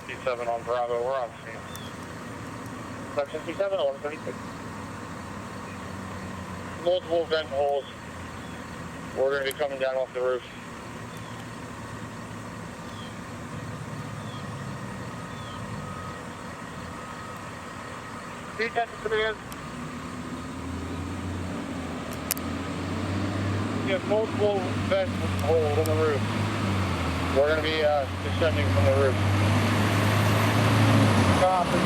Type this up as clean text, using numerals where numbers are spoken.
57 on Bravo, we're on scene. 57, 1136. Multiple vent holes. We're going to be coming down off the roof. C-10 is. We have multiple vent holes on the roof. We're going to be descending from the roof. Copy.